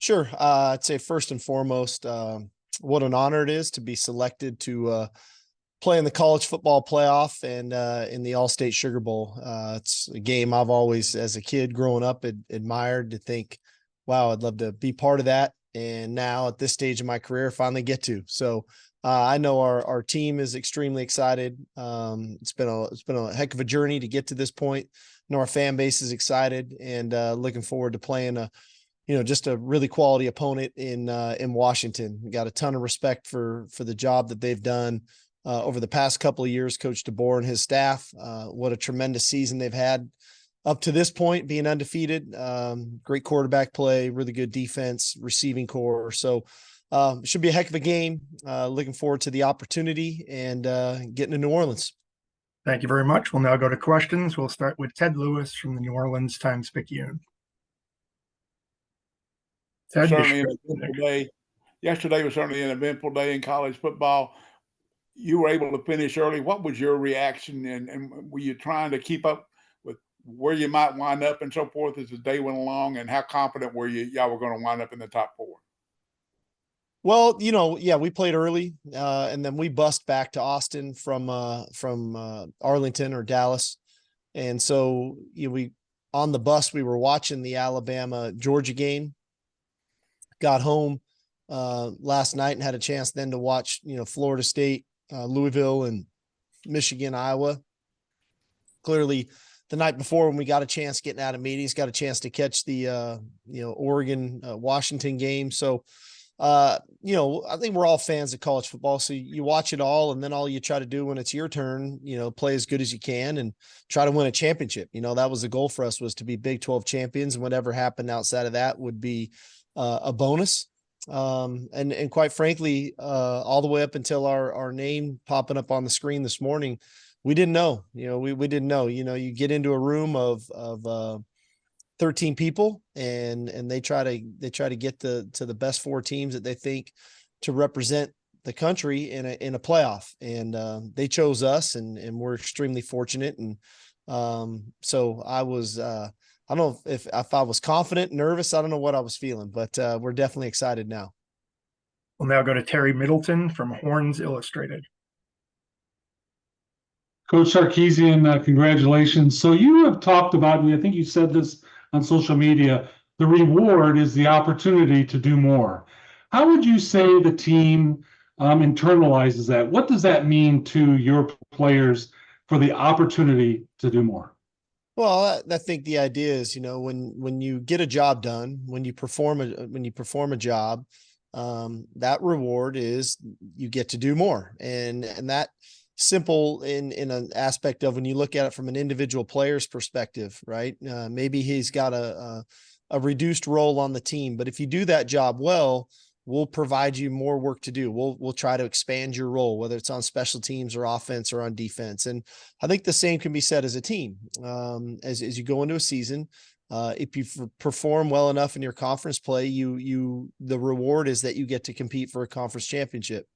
Sure. I'd say first and foremost, what an honor it is to be selected to play in the college football playoff and in the All-State Sugar Bowl. It's a game I've always, as a kid growing up, admired to think, wow, I'd love to be part of that. And now at this stage of my career, finally get to. So I know our team is extremely excited. It's been a heck of a journey to get to this point. I know our fan base is excited and looking forward to playing just a really quality opponent in Washington. We got a ton of respect for the job that they've done over the past couple of years. Coach DeBoer and his staff, what a tremendous season they've had up to this point, being undefeated. Great quarterback play, really good defense, receiving core. So it should be a heck of a game. Looking forward to the opportunity and getting to New Orleans. Thank you very much. We'll now go to questions. We'll start with Ted Lewis from the New Orleans Times-Picayune. Certainly an eventful day. Yesterday was certainly an eventful day in college football. You were able to finish early. What was your reaction, and were you trying to keep up with where you might wind up and so forth as the day went along, and how confident were y'all were going to wind up in the top four? Well, we played early, and then we bussed back to Austin from Arlington or Dallas. And so we on the bus, we were watching the Alabama-Georgia game. Got home last night and had a chance then to watch, Florida State, Louisville, and Michigan, Iowa. Clearly, the night before when we got a chance getting out of meetings, got a chance to catch the, Oregon, Washington game. So, I think we're all fans of college football. So you watch it all, and then all you try to do when it's your turn, play as good as you can and try to win a championship. That was the goal for us, was to be Big 12 champions, and whatever happened outside of that would be a bonus. And quite frankly, all the way up until our name popping up on the screen this morning, we didn't know. We didn't know. You get into a room of 13 people, and they try to get to the best four teams that they think to represent the country in a playoff, and they chose us, and we're extremely fortunate. And so I was I don't know if I was confident, nervous. I don't know what I was feeling, but we're definitely excited now. We'll now go to Terry Middleton from Horns Illustrated. Coach Sarkisian, congratulations. So you have talked about, I think you said this on social media, the reward is the opportunity to do more. How would you say the team internalizes that? What does that mean to your players for the opportunity to do more? Well, I think the idea is, when you get a job done, when you perform a job, that reward is you get to do more. And that simple in an aspect of when you look at it from an individual player's perspective, right? Maybe he's got a reduced role on the team, but if you do that job well, we'll provide you more work to do. We'll try to expand your role, whether it's on special teams or offense or on defense. And I think the same can be said as a team. As you go into a season, if you perform well enough in your conference play, the reward is that you get to compete for a conference championship.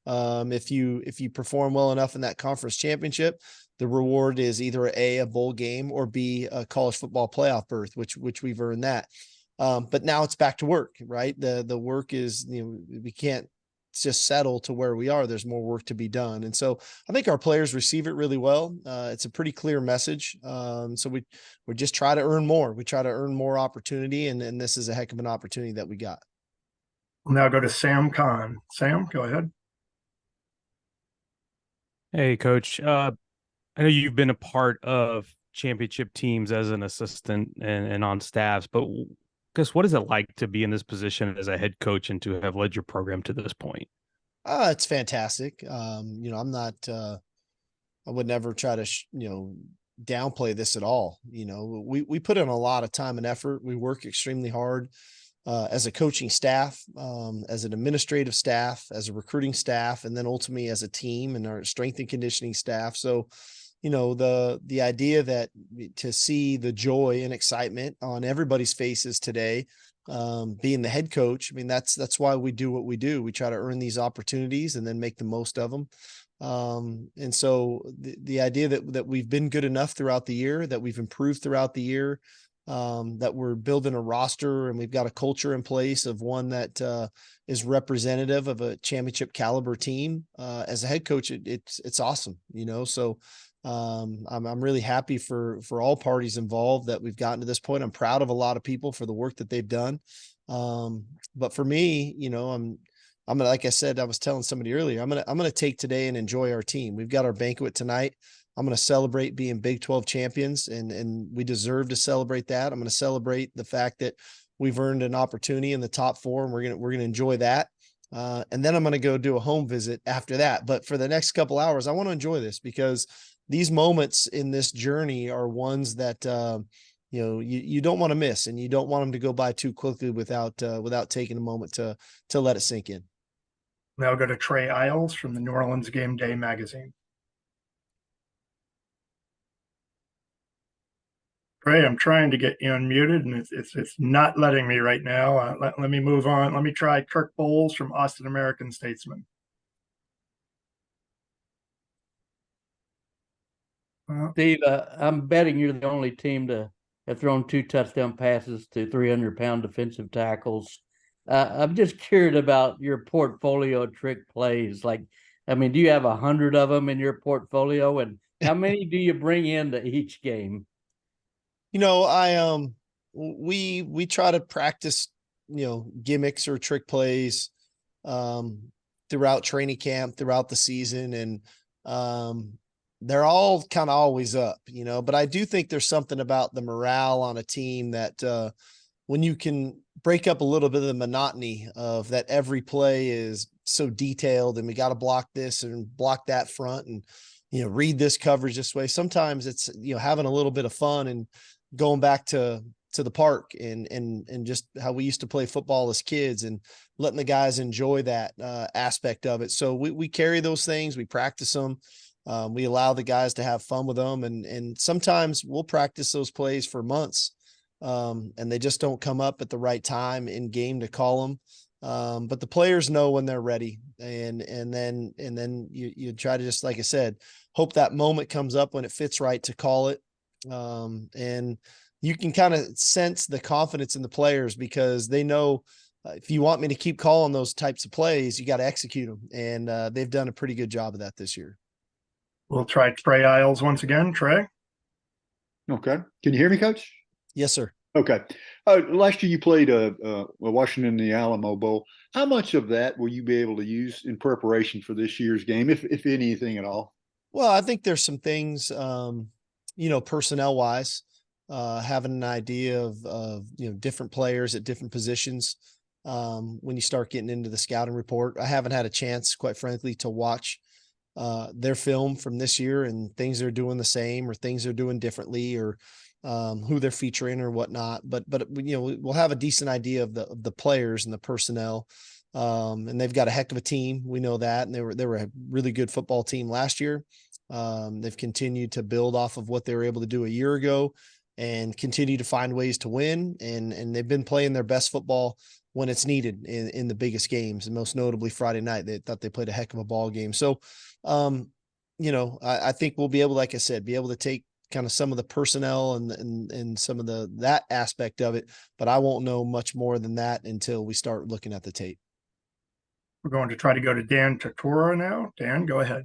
If you perform well enough in that conference championship, the reward is either a bowl game or B, a college football playoff berth, which we've earned that. But now it's back to work, right? The work is, we can't just settle to where we are. There's more work to be done. And so I think our players receive it really well. It's a pretty clear message. So we just try to earn more. We try to earn more opportunity. And this is a heck of an opportunity that we got. We'll now go to Sam Khan. Sam, go ahead. Hey, Coach. I know you've been a part of championship teams as an assistant and on staffs, but guess what is it like to be in this position as a head coach and to have led your program to this point? It's fantastic. I'm not, I would never try to, downplay this at all. We put in a lot of time and effort. We work extremely hard as a coaching staff, as an administrative staff, as a recruiting staff, and then ultimately as a team and our strength and conditioning staff. So, the idea that to see the joy and excitement on everybody's faces today, being the head coach, I mean, that's why we do what we do. We try to earn these opportunities and then make the most of them. And so the idea that we've been good enough throughout the year, that we've improved throughout the year, that we're building a roster and we've got a culture in place of one that is representative of a championship caliber team. As a head coach, it's awesome, so I'm really happy for all parties involved that we've gotten to this point. I'm proud of a lot of people for the work that they've done. But for me, I'm gonna, like I said, I was telling somebody earlier, I'm gonna take today and enjoy our team. We've got our banquet tonight. I'm going to celebrate being Big 12 champions, and we deserve to celebrate that. I'm going to celebrate the fact that we've earned an opportunity in the top 4, and we're going to enjoy that. And then I'm going to go do a home visit after that. But for the next couple hours, I want to enjoy this, because these moments in this journey are ones that you don't want to miss, and you don't want them to go by too quickly without taking a moment to let it sink in. Now go to Trey Isles from the New Orleans Game Day magazine. Trey, I'm trying to get you unmuted, and it's not letting me right now. Let me move on. Let me try Kirk Bowles from Austin American Statesman. Steve, I'm betting you're the only team to have thrown 2 touchdown passes to 300-pound defensive tackles. I'm just curious about your portfolio of trick plays. Do you have 100 of them in your portfolio, and how many do you bring into each game? We try to practice, gimmicks or trick plays throughout training camp, throughout the season. And they're all kind of always up, but I do think there's something about the morale on a team that when you can break up a little bit of the monotony of that every play is so detailed and we got to block this and block that front and, read this coverage this way. Sometimes it's, having a little bit of fun and going back to the park and just how we used to play football as kids and letting the guys enjoy that aspect of it. So we carry those things, we practice them. We allow the guys to have fun with them. And sometimes we'll practice those plays for months and they just don't come up at the right time in game to call them. But the players know when they're ready. And then you try to, just like I said, hope that moment comes up when it fits right to call it. And you can kind of sense the confidence in the players, because they know if you want me to keep calling those types of plays, you got to execute them. And they've done a pretty good job of that this year. We'll try Trey Isles once again. Trey? Okay. Can you hear me, Coach? Yes, sir. Okay. Last year you played Washington in the Alamo Bowl. How much of that will you be able to use in preparation for this year's game, if anything at all? Well, I think there's some things, personnel wise, having an idea of different players at different positions. When you start getting into the scouting report, I haven't had a chance, quite frankly, to watch their film from this year and things they're doing the same or things they're doing differently, or who they're featuring or whatnot. But we'll have a decent idea of the players and the personnel. And they've got a heck of a team. We know that. And they were a really good football team last year. They've continued to build off of what they were able to do a year ago and continue to find ways to win. And they've been playing their best football when it's needed in the biggest games, and most notably Friday night. They thought they played a heck of a ball game. So, I think we'll be able, like I said, be able to take kind of some of the personnel and some of that aspect of it, but I won't know much more than that until we start looking at the tape. We're going to try to go to Dan Tatora now. Dan, go ahead.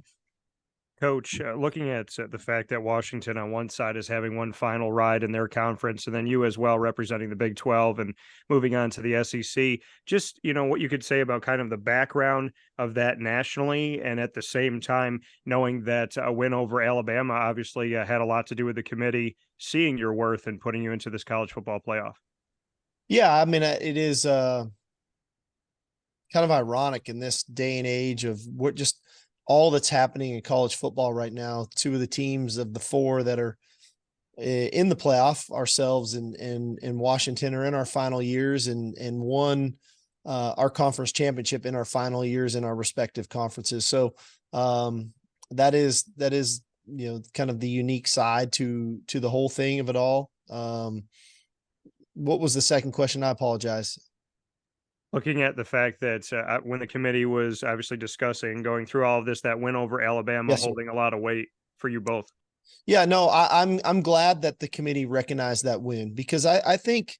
Coach, looking at the fact that Washington on one side is having one final ride in their conference, and then you as well representing the Big 12 and moving on to the SEC, just, what you could say about kind of the background of that nationally, and at the same time, knowing that a win over Alabama obviously had a lot to do with the committee seeing your worth and putting you into this college football playoff. Yeah, I mean, it is kind of ironic in this day and age of what just all that's happening in college football right now. 2 of the teams of the 4 that are in the playoff, ourselves and Washington, are in our final years, and won our conference championship in our final years in our respective conferences. So that is kind of the unique side to the whole thing of it all. What was the second question? I apologize. Looking at the fact that when the committee was obviously discussing going through all of this, that win over Alabama, Yes, sir. holding a lot of weight for you both. Yeah, no, I'm glad that the committee recognized that win, because I think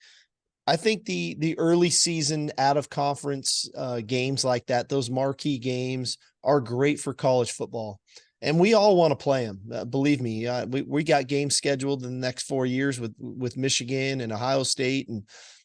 the early season out of conference games like that, those marquee games, are great for college football, and we all want to play them. Believe me, we got games scheduled in the next 4 years with Michigan and Ohio State, and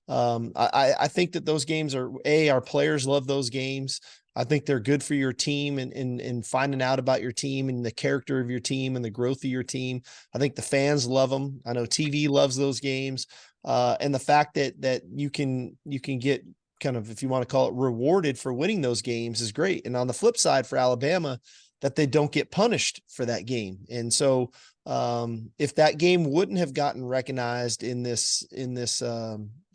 I think that those games are our players love those games. I think they're good for your team and finding out about your team and the character of your team and the growth of your team. I think the fans love them. I know TV loves those games. And the fact that you can get kind of, if you want to call it, rewarded for winning those games is great. And on the flip side for Alabama, that they don't get punished for that game. And so if that game wouldn't have gotten recognized in this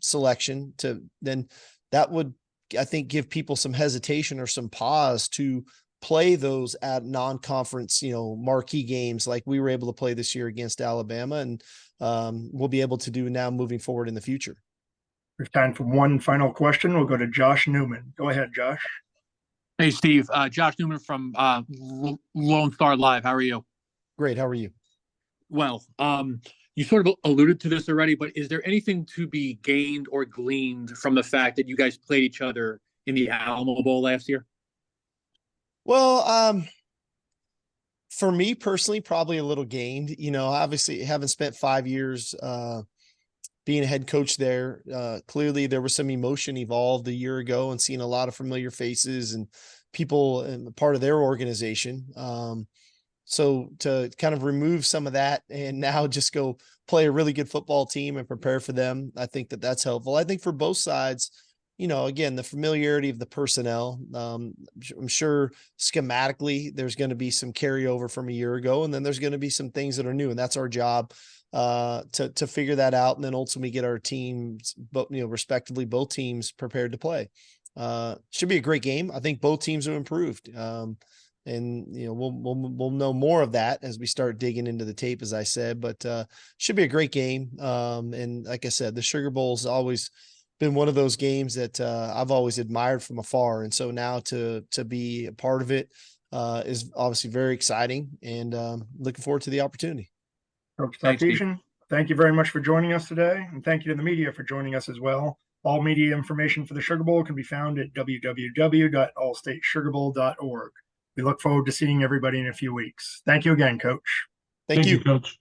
selection, then that would, I think, give people some hesitation or some pause to play those at non-conference, marquee games like we were able to play this year against Alabama, and we'll be able to do now moving forward in the future. There's time for one final question. We'll go to Josh Newman. Go ahead, Josh. Hey, Steve. Josh Newman from Lone Star Live. How are you? Great. How are you? Well, you sort of alluded to this already, but is there anything to be gained or gleaned from the fact that you guys played each other in the Alamo Bowl last year? Well, for me personally, probably a little gained. Obviously, having spent 5 years being a head coach there, clearly there was some emotion evolved a year ago, and seeing a lot of familiar faces and people and part of their organization. So to kind of remove some of that and now just go play a really good football team and prepare for them, I think that that's helpful. I think for both sides, again, the familiarity of the personnel, I'm sure schematically there's going to be some carryover from a year ago, and then there's going to be some things that are new, and that's our job to figure that out. And then ultimately get our teams, but respectively, both teams prepared to play. Should be a great game. I think both teams have improved. And we'll know more of that as we start digging into the tape, as I said, but should be a great game. And like I said, the Sugar Bowl's always been one of those games that I've always admired from afar. And so now to be a part of it is obviously very exciting, and looking forward to the opportunity. Coach Sarkisian, thank you very much for joining us today. And thank you to the media for joining us as well. All media information for the Sugar Bowl can be found at www.allstatesugarbowl.org. We look forward to seeing everybody in a few weeks. Thank you again, Coach. Thank you, Coach.